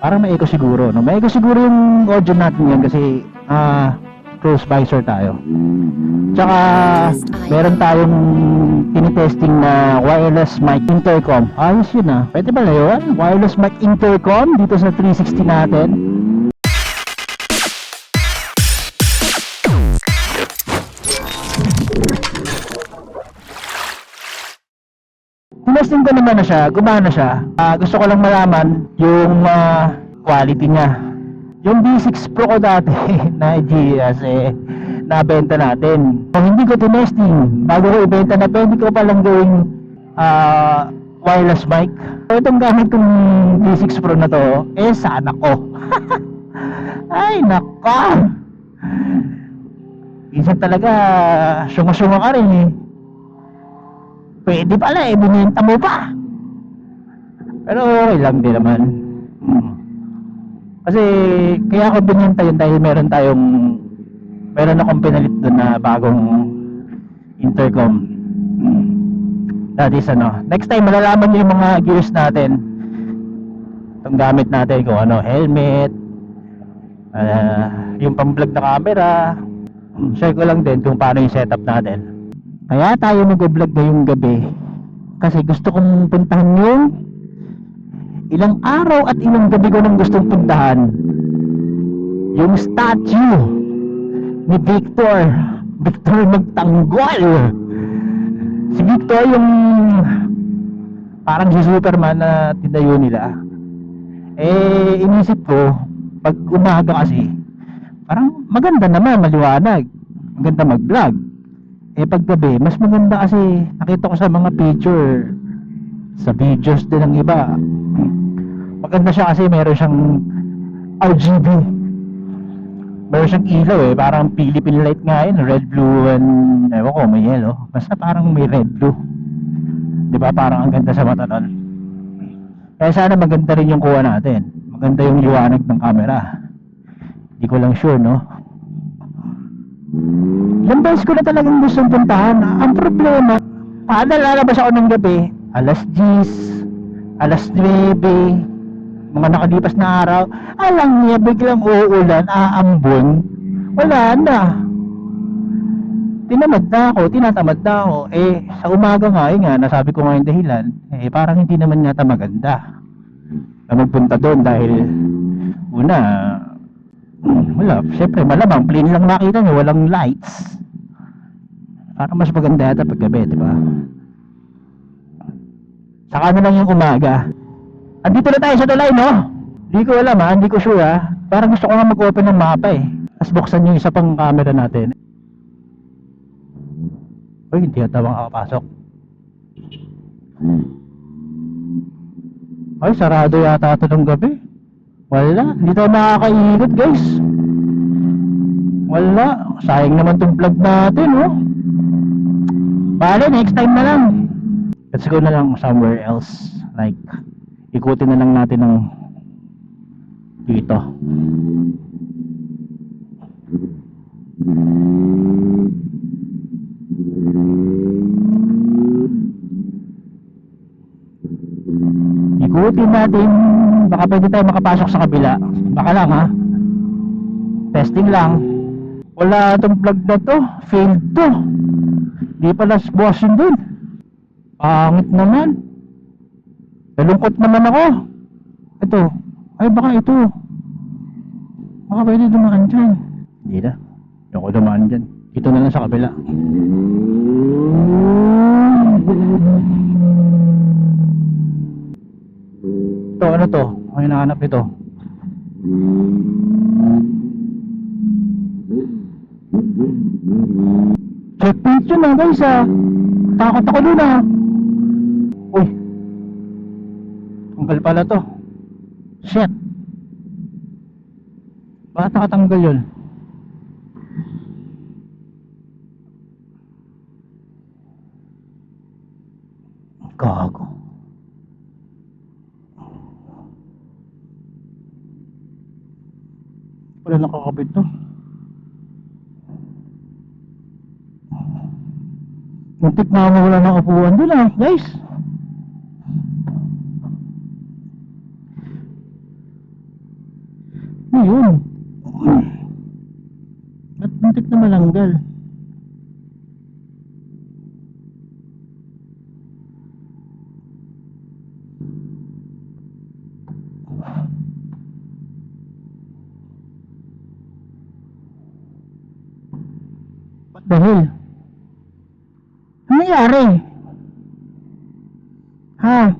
Parang may echo siguro, no? May echo siguro yung audio natin yan kasi close visor tayo. Tsaka meron tayong tinitesting na wireless mic intercom. Ayos yun ah. Pwede ba na yun? Wireless mic intercom dito sa 360 natin. Tinesting ko naman na siya, gumana siya. Gusto ko lang malaman yung quality niya. Yung B6 Pro ko dati na GS nabenta natin. Kung hindi ko tinesting, bago ko ibenta na pwede ko palang gawing wireless mic. So itong gamit kong B6 Pro na to, sa anak ko. Ay nako! Minsan talaga syunga-syunga ka rin eh. Pwede pala binenta mo pa. Pero okay lang din naman. Kasi kaya ako binenta yun dahil meron akong pinalit doon na bagong intercom. That is next time malalaman niyo yung mga gears natin. Itong gamit natin kung helmet, yung pang-vlog na camera. Share ko lang din kung paano yung setup natin. Kaya tayo mag-vlog ngayong gabi kasi gusto kong puntahan yung ilang araw at ilang gabi ko nang gustong puntahan yung statue ni Victor Magtanggol. Si Victor yung parang si Superman na tinayo nila. Inisip ko pag umaga kasi parang maganda naman, maliwanag, maganda mag-vlog. Pag gabi mas maganda kasi nakita ko sa mga picture, sa videos din ng iba, maganda siya kasi meron siyang RGB, meron siyang ilaw parang Philippine light nga yun, red, blue, and ewan ko may yellow, basta parang may red, blue, diba, parang ang ganda sa mata nun. Kaya sana maganda rin yung kuha natin, maganda yung liwanag ng camera. Hindi ko lang sure, no? Ilang beses ko na talagang gustong puntahan. Ang problema, paano lalabas ako ng gabi, alas 10, alas 9, mga nakalipas na araw, alang niya biglang uulan, aambon, wala na, tinatamad na ako. Sa umaga nga, nasabi ko nga yung dahilan, parang hindi naman yata maganda na magpunta doon dahil una, wala, syempre malamang plain lang makita nyo, walang lights. Parang mas maganda yata paggabi, diba? Saka na lang yung umaga. Andito na tayo sa tulay, no? Hindi ko alam hindi ko sure Parang gusto ko nga mag-open ng mapa Tapos buksan yung isa pang camera natin. Uy, hindi yata makakapasok. Ay, sarado yata ito ng gabi. Wala, hindi tayo makakaikot guys. Wala, sayang naman tong vlog natin, oh. Bale, next time na lang. Let's go na lang somewhere else. Like, ikutin na lang natin ng dito. Ikutin natin. Baka pwede tayo makapasok sa kabila. Baka lang testing lang. Wala itong vlog na to, failed to. Di pala buwas yun dun. Pangit naman. Nalungkot naman ako. Ito. Ay baka ito. Baka pwede dumaan dyan. Hindi na. Hindi ako dumaan dyan. Ito na lang sa kabila. Ito, ano to? Ang hinahanap nito. Checkpoint yun guys Takot ako dun Uy, tanggal pala to. Shit. Bakit nakatanggal yun? Gago. Wala nakakabit to. Muntik na mawala ng upuan dun guys. Ano yun? Ba't muntik na malanggal? What the hell? Ano nangyari? Ha?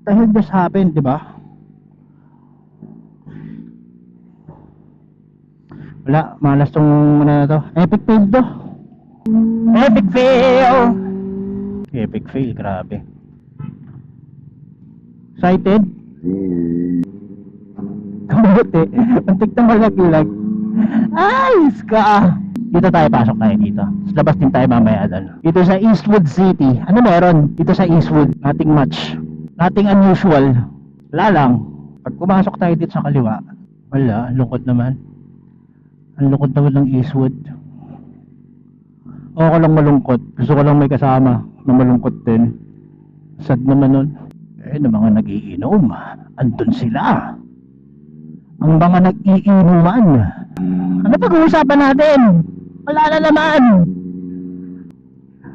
The hell just happened, di ba? Wala, malas tong ano na to. Epic fail to. Epic fail! Epic fail, grabe. Excited? Kamuti. Antik na malaglag. Ayos ka! Dito tayo, pasok tayo dito. Labas din tayo mamaya doon. Dito sa Eastwood City. Ano meron? Dito sa Eastwood. Nothing much. Nothing unusual. Wala lang. Pag pumasok tayo dito sa kaliwa, wala. Lungkot naman. Ang lungkot naman ng Eastwood. Ako lang malungkot. Gusto ko lang may kasama na malungkot din. Sad naman nun. Eh, na mga nag-iinom. Andun sila. Ang mga nag-iinuman. Ano pag-uusapan natin? Wala na naman.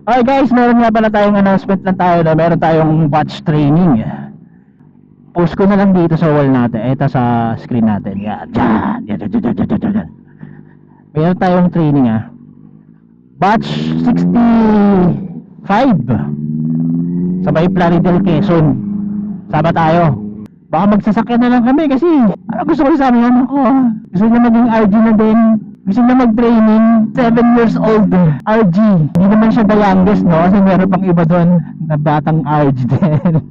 Okay guys, meron nga pala tayong announcement lang tayo na meron tayong watch training. Post ko na lang dito sa wall natin. Ito sa screen natin. Yan. Yan. Meron tayong training batch 65 sa may Plaridel, Quezon. Sama tayo. Baka magsasakyan na lang kami kasi gusto ko sa amin ako. Gusto niya maging RG na din. Gusto niya mag-training. 7 years old RG. Hindi naman siya the youngest, no? Kasi meron pang iba doon na batang RG din.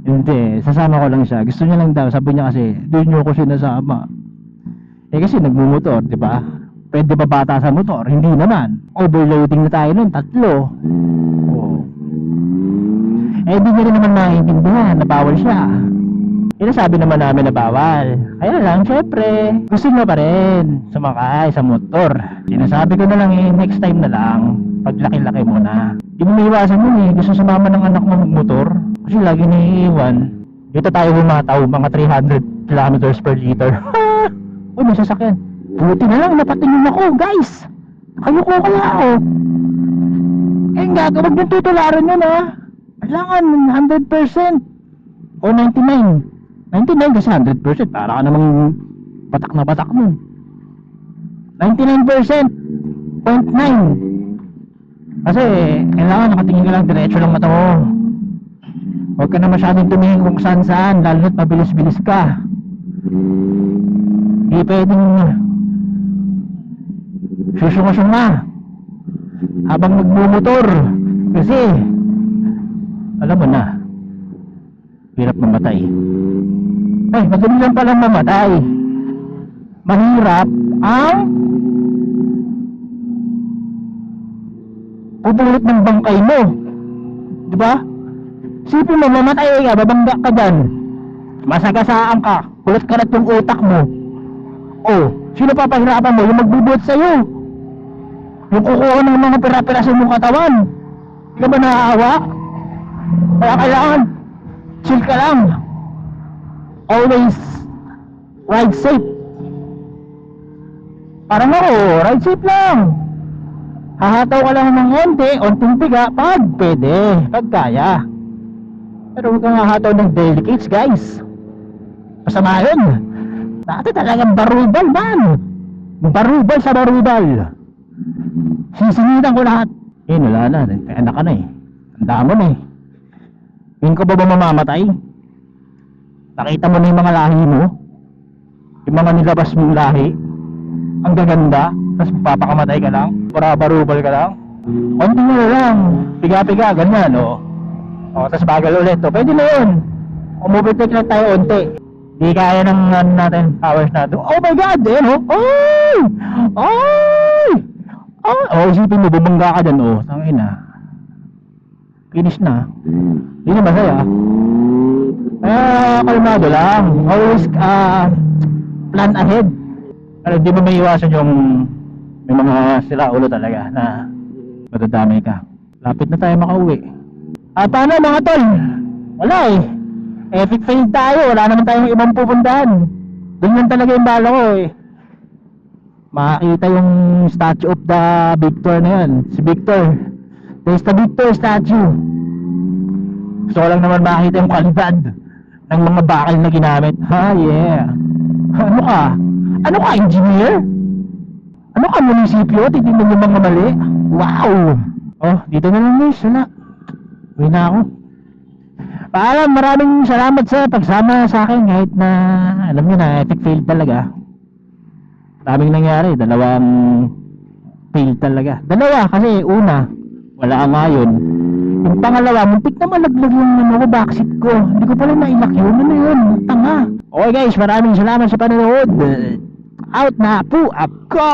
Hindi, sasama ko lang siya. Gusto niya lang daw. Sabi niya kasi, doon niyo ko sinasama. Eh kasi nagmumotor, di ba? Pwede ba bata sa motor? Hindi naman. Overloading na tayo nun, 3. Oh. Eh di niya rin naman naiintindihan na bawal siya. Sabi naman namin na bawal. Kaya lang, syempre, gusto niya pa rin sumakay sa motor. Sinasabi ko na lang next time na lang. Pag laki-laki mo na. Hindi mo maiwasan mo gusto sumama ng anak mo magmotor. Kasi lagi naiiwan. Dito tayo humataw, mga 300 kilometers per liter. Uy, may sasakyan. Buti na lang, napatingin ako, guys. Nakayuko kaya ako. Eh nga, wag niyong tutularan yun Kailangan 100% o 99. 99 kasi 100%. Para ka namang batak na batak mo. 99%. 0.9. Kasi kailangan nakatingin ka lang, diretso lang mata mo. Huwag ka na masyadong tumingin kung saan saan, lalo na't mabilis-bilis ka. Hindi pwedeng susungasong na habang nagmumotor. Kasi alam mo na, hirap mamatay. Ay, madali lang palang mamatay. Mahirap ang pupulot ng bangkay mo. Diba? Sipin mo, mamatay ka, babangga ka dyan. Masagasaan ka, kulot karat yung utak mo. Oh, sino papahirapan mo? Yung magbubuhat sa'yo. Yung kukuha ng mga pira-piraso mong katawan. Hindi ka ba naaawa? Kaya kailangan chill ka lang. Always ride safe. Parang ako, ride safe lang. Hahataw ka lang ng onting piga pag pwede, pag kaya. Pero huwag kang hahataw ng delicates, guys. Masama yun. Dati talagang barubal man. Barubal sa barubal. Sisingitan ko lahat. Wala na, anak ka na Tanda mo na Ngayon ka ba mamamatay? Nakita mo na yung mga lahi mo? Yung mga nilabas mong lahi? Ang gaganda? Tapos papakamatay ka lang? Para barubal ka lang? Konti mo lang. Piga-piga, ganyan tapos bagal ulit pwede na yun. Umubitik lang tayo unti. Di kaya ng natin powers natin. Oh my god! Ay! Ay! Isipin mo, bubangga ka dyan tangina. Finish na. Hindi na masaya. Kalmado lang. Always plan ahead. Pero di mo maiwasan yung may mga sila ulo talaga na madadamay ka. Lapit na tayo makauwi. Paano mga tol? Wala Epic fail tayo, wala naman tayong ibang pupuntahan. Doon lang talaga yung bala ko eh. Makakita yung statue of the Victor na yun. Si Victor. There's the Victor statue. Gusto ko lang naman makita yung kalidad ng mga bakal na ginamit. Ha, yeah. Ano ka? Ano ka, engineer? Ano ka, munisipyo? Titignan yung mga mali? Wow! Oh, dito na lang guys. Wala. Uwi na ako. Paalam, maraming salamat sa pagsama sa akin kahit na alam niyo na epic fail talaga. Maraming nangyari, dalawang fail talaga. Dalawa kasi una, wala ka ngayon. Yung pangalawa, muntik na malaglag yung ano ko, backseat ko. Hindi ko pala nailak yun. Ano yun? Tanga. Okay guys, maraming salamat sa panonood. Out na po ako!